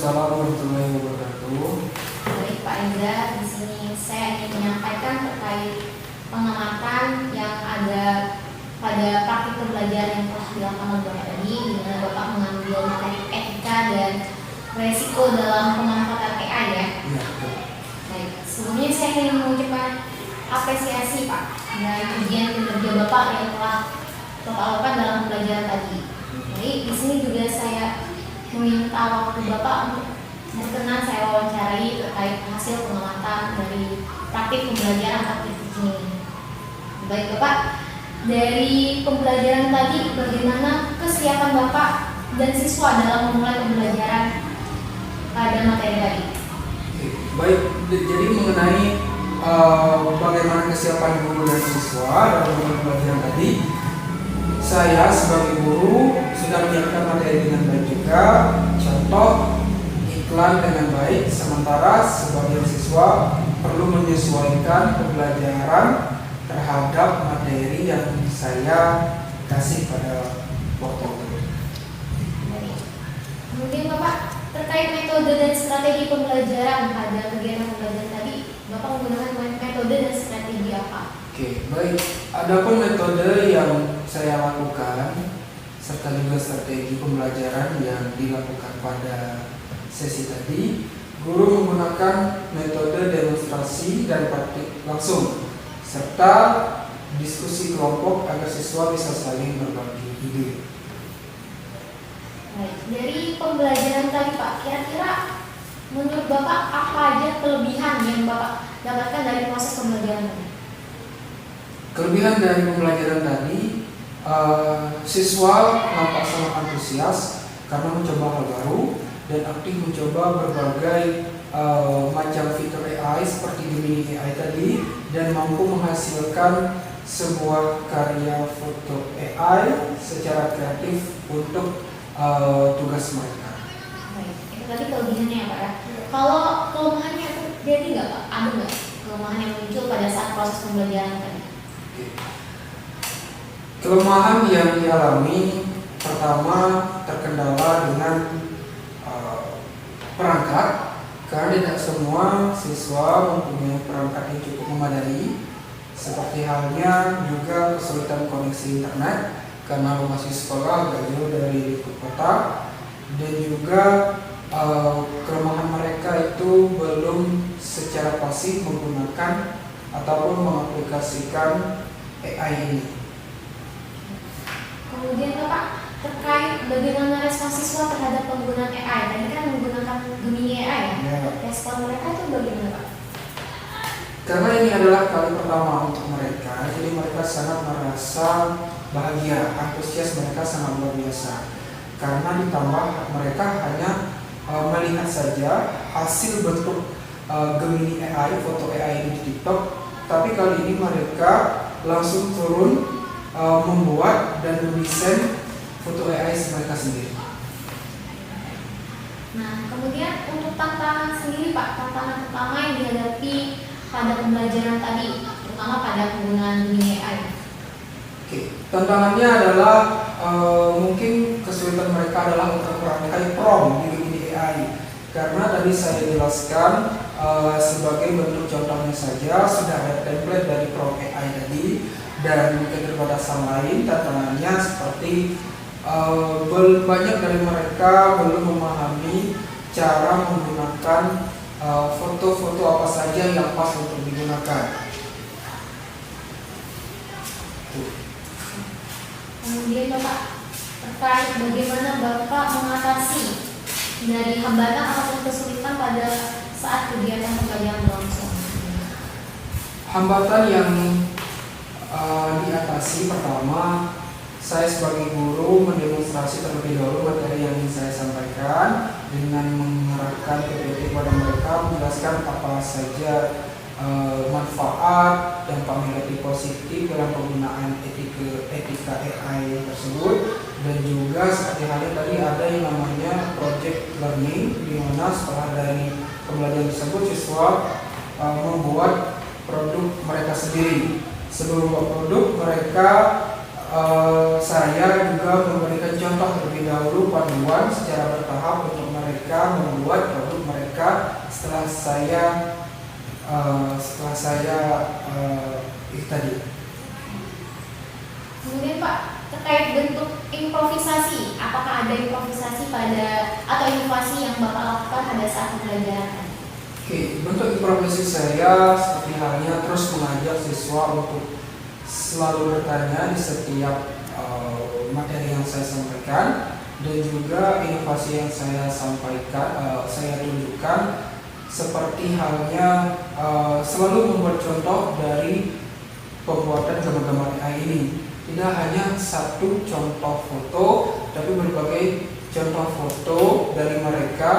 Waalaikumsalam warahmatullahi wabarakatuh. Baik Pak Indra, di sini saya ingin menyampaikan terkait pengamatan yang ada pada praktik pembelajaran yang telah dilakukan oleh Bapak tadi, di mana Bapak mengambil materi etika dan resiko dalam pemanfaatan AI ya. Iya, betul. Baik, sebelumnya saya ingin mengucapkan apresiasi Pak dari ujian kinerja Bapak yang telah Bapak lakukan dalam pembelajaran tadi. Baik, di sini juga saya meminta waktu Bapak untuk berkenan saya wawancarai terkait hasil pengamatan dari praktik pembelajaran aktivitas ini. Baik Bapak, dari pembelajaran tadi bagaimana kesiapan Bapak dan siswa dalam memulai pembelajaran pada materi tadi? Baik, jadi mengenai bagaimana kesiapan guru dan siswa dalam pembelajaran tadi, saya sebagai guru sudah menyiapkan materi dengan baik juga, contoh iklan dengan baik, sementara sebagai siswa perlu menyesuaikan pembelajaran terhadap materi yang saya kasih pada waktu itu. Kemudian Bapak, terkait metode dan strategi pembelajaran pada kegiatan pembelajaran tadi, Bapak menggunakan metode dan strategi apa? Oke, baik. Adapun metode yang saya lakukan serta juga strategi pembelajaran yang dilakukan pada sesi tadi, guru menggunakan metode demonstrasi dan praktik langsung serta diskusi kelompok agar siswa bisa saling berbagi ide. Baik, dari pembelajaran tadi Pak, kira-kira menurut Bapak apa aja kelebihan yang Bapak dapatkan dari proses pembelajaran tadi? Kelebihan dari pembelajaran tadi, siswa nampak sangat antusias karena mencoba hal baru dan aktif mencoba berbagai macam fitur AI seperti Gemini AI tadi dan mampu menghasilkan sebuah karya foto AI secara kreatif untuk tugas mereka. Baik, itu tadi kelebihannya ya Pak ya. Kalau kelemahannya itu jadi nggak Pak? Ada nggak kelemahan yang muncul pada saat proses pembelajaran tadi? Kelemahan yang dialami pertama terkendala dengan perangkat, karena tidak semua siswa mempunyai perangkat yang cukup memadai, seperti halnya juga kesulitan koneksi internet karena lokasi sekolah agak jauh dari kota, dan juga kelemahan mereka itu belum secara pasif menggunakan ataupun mengaplikasikan AI ini. Kemudian Bapak, terkait bagaimana respon siswa terhadap penggunaan AI, tadi kan menggunakan Gemini AI ya? Respon mereka itu bagaimana Pak? Karena ini adalah kali pertama untuk mereka, jadi mereka sangat merasa bahagia, antusias mereka sangat luar biasa. Karena ditambah mereka hanya melihat saja hasil bentuk Gemini AI, foto AI di TikTok, tapi kali ini mereka langsung turun membuat dan mendesain foto AI mereka sendiri. Nah, kemudian untuk tantangan sendiri Pak, tantangan utama yang dihadapi pada pembelajaran tadi, terutama pada penggunaan Gemini AI. Oke, tantangannya adalah mungkin kesulitan mereka adalah untuk merangkai prompt di Gemini AI, karena tadi saya jelaskan sebagai bentuk contohnya saja sudah ada template dari prompt AI tadi, dan keterbatasan lain tantangannya seperti banyak dari mereka belum memahami cara menggunakan foto-foto apa saja yang pas untuk digunakan. Kemudian Bapak, terkait bagaimana Bapak mengatasi dari hambatan ataupun kesulitan pada saat kegiatan pembelajaran berlangsung? Hambatan yang diatasi, pertama, saya sebagai guru mendemonstrasi terlebih dahulu materi yang ingin saya sampaikan dengan mengarahkan PPT kepada mereka, menjelaskan apa saja manfaat dan negatif positif dalam penggunaan etika AI tersebut, dan juga seperti halnya tadi ada yang namanya project learning, di mana setelah dari pembelajaran tersebut siswa membuat produk mereka sendiri. Sebelum membuat produk mereka, saya juga memberikan contoh terlebih dahulu panduan secara bertahap untuk mereka membuat produk mereka setelah saya itu tadi. Kemudian Pak, terkait bentuk improvisasi, apakah ada improvisasi atau inovasi yang Bapak lakukan pada saat pembelajaran? Oke, bentuk improvisasi saya seperti halnya terus mengajak siswa untuk selalu bertanya di setiap materi yang saya sampaikan, dan juga inovasi yang saya sampaikan, saya tunjukkan seperti halnya selalu membuat contoh dari pembuatan gambar-gambar AI ini. Tidak hanya satu contoh foto, tapi berbagai contoh foto dari mereka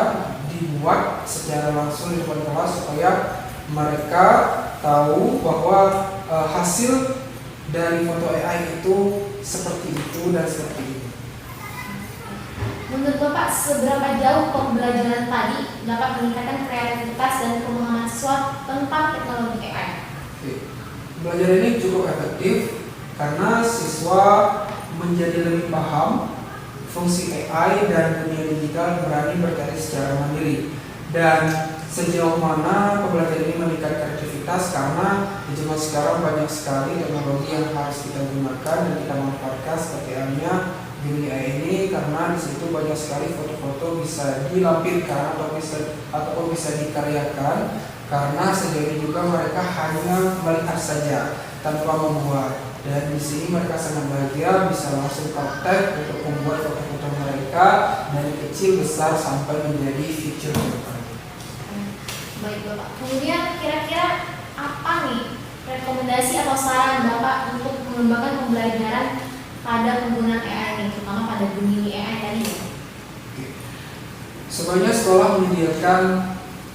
dibuat secara langsung di depan kelas supaya mereka tahu bahwa hasil dari foto AI itu seperti itu dan seperti itu. Menurut Bapak, seberapa jauh pembelajaran tadi dapat meningkatkan kreativitas dan pemahaman siswa tentang teknologi AI? Oke. Belajar ini cukup efektif karena siswa menjadi lebih paham fungsi AI dan dunia digital, berani berkarya secara mandiri. Dan sejauh mana pembelajaran ini meningkatkan kreativitas, karena di zaman sekarang banyak sekali teknologi yang harus kita gunakan dan kita manfaatkan, seperti halnya dunia AI ini, karena di situ banyak sekali foto-foto bisa dilampirkan ataupun bisa dikaryakan, karena sejauh ini juga mereka hanya melihat saja tanpa membuat. Dan di sini mereka sangat bahagia bisa langsung praktek untuk membuat foto-foto mereka dari kecil besar sampai menjadi feature ke depan. Baik Bapak. Kemudian kira-kira apa nih rekomendasi atau saran Bapak untuk mengembangkan pembelajaran pada penggunaan AI ini, terutama pada dunia AI tadi? Sebenarnya sekolah menyediakan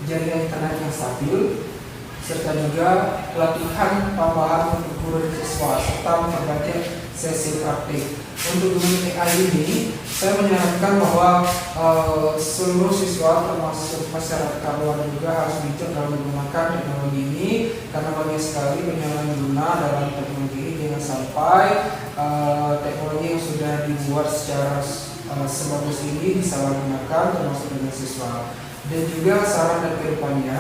jaringan internet yang stabil, serta juga pelatihan tambahan untuk guru dan siswa, serta berbagai sesi praktik. Untuk dunia AI ini, saya menyarankan bahwa seluruh siswa termasuk masyarakat luar juga harus bijak dalam menggunakan teknologi ini, karena banyak sekali penyalahguna dalam teknologi ini. Jangan sampai teknologi yang sudah dibuat secara sebagus ini disalahgunakan termasuk dengan siswa. Dan juga saran dan kedepannya,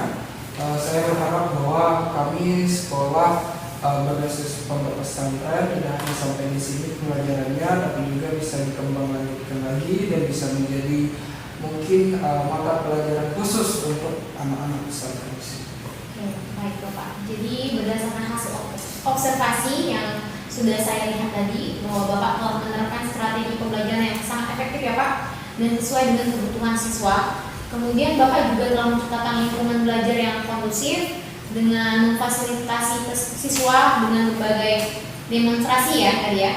saya berharap bahwa kami sekolah berbasis pondok pesantren tidak hanya sampai di sini pembelajarannya, tapi juga bisa dikembangkan lagi dan bisa menjadi mungkin mata pelajaran khusus untuk anak-anak pesantren di sini. Oke, baik Bapak. Jadi berdasarkan hasil observasi yang sudah saya lihat tadi, bahwa Bapak telah menerapkan strategi pembelajaran yang sangat efektif ya Pak, dan sesuai dengan kebutuhan siswa. Kemudian Bapak juga telah menciptakan lingkungan belajar yang kondusif dengan memfasilitasi siswa dengan berbagai demonstrasi ya tadi ya.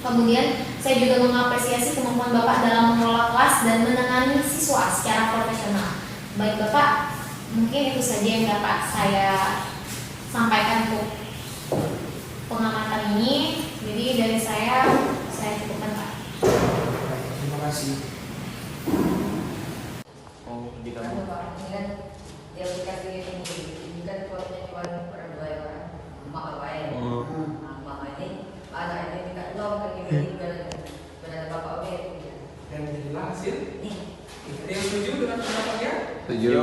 Kemudian saya juga mengapresiasi kemampuan Bapak dalam mengelola kelas dan menangani siswa secara profesional. Baik Bapak, mungkin itu saja yang dapat saya sampaikan untuk pengamatan ini. Jadi dari saya cukupkan Pak. Terima kasih. Di kamu ini kan dia aplikasi ini kan suaranya cuma pada dua orang, mak lain, mak ini anak ini minta tolong ke ini dan bapak oke. Dan jadilah hasil. Nih, Ada yang setuju dengan pendapatnya? Setuju.